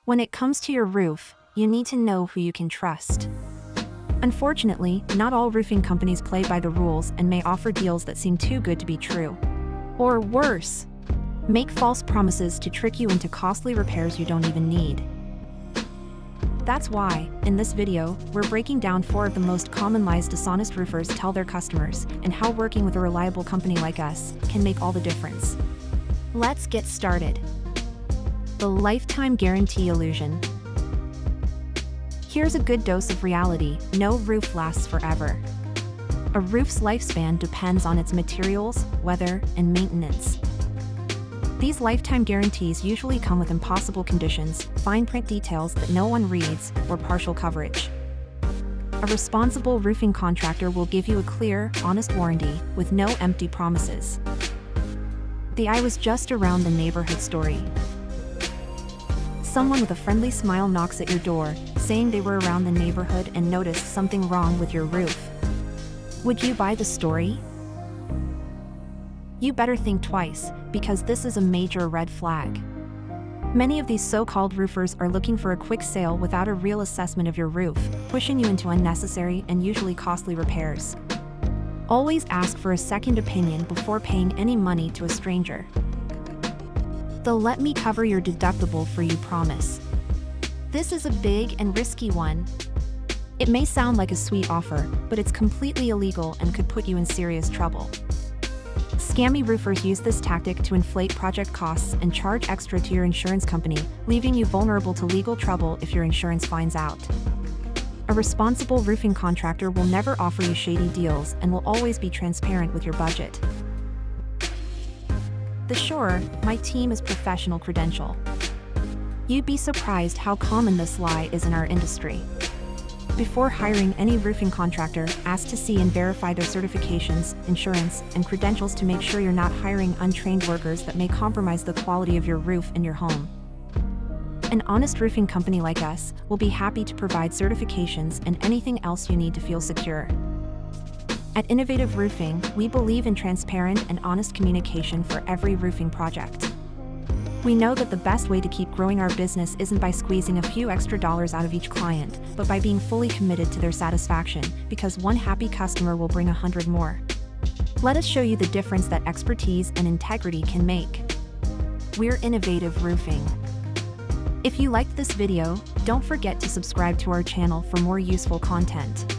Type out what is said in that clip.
When it comes to your roof, you need to know who you can trust. Unfortunately, not all roofing companies play by the rules and may offer deals that seem too good to be true. Or worse, make false promises to trick you into costly repairs you don't even need. That's why, in this video, we're breaking down 4 of the most common lies dishonest roofers tell their customers and how working with a reliable company like us can make all the difference. Let's get started. The lifetime guarantee illusion. Here's a good dose of reality: no roof lasts forever. A roof's lifespan depends on its materials, weather, and maintenance. These lifetime guarantees usually come with impossible conditions, fine print details that no one reads, or partial coverage. A responsible roofing contractor will give you a clear, honest warranty with no empty promises. The "I was just around the neighborhood" story. Someone with a friendly smile knocks at your door, saying they were around the neighborhood and noticed something wrong with your roof. Would you buy the story? You better think twice, because this is a major red flag. Many of these so-called roofers are looking for a quick sale without a real assessment of your roof, pushing you into unnecessary and usually costly repairs. Always ask for a second opinion before paying any money to a stranger. The "let me cover your deductible for you" promise. This is a big and risky one. It may sound like a sweet offer, but it's completely illegal and could put you in serious trouble. Scammy roofers use this tactic to inflate project costs and charge extra to your insurance company, leaving you vulnerable to legal trouble if your insurance finds out. A responsible roofing contractor will never offer you shady deals and will always be transparent with your budget. The "sure, my team is professional" credential. You'd be surprised how common this lie is in our industry. Before hiring any roofing contractor, ask to see and verify their certifications, insurance, and credentials to make sure you're not hiring untrained workers that may compromise the quality of your roof and your home. An honest roofing company like us will be happy to provide certifications and anything else you need to feel secure. At Innovative Roofing, we believe in transparent and honest communication for every roofing project. We know that the best way to keep growing our business isn't by squeezing a few extra dollars out of each client, but by being fully committed to their satisfaction, because one happy customer will bring 100 more. Let us show you the difference that expertise and integrity can make. We're Innovative Roofing. If you liked this video, don't forget to subscribe to our channel for more useful content.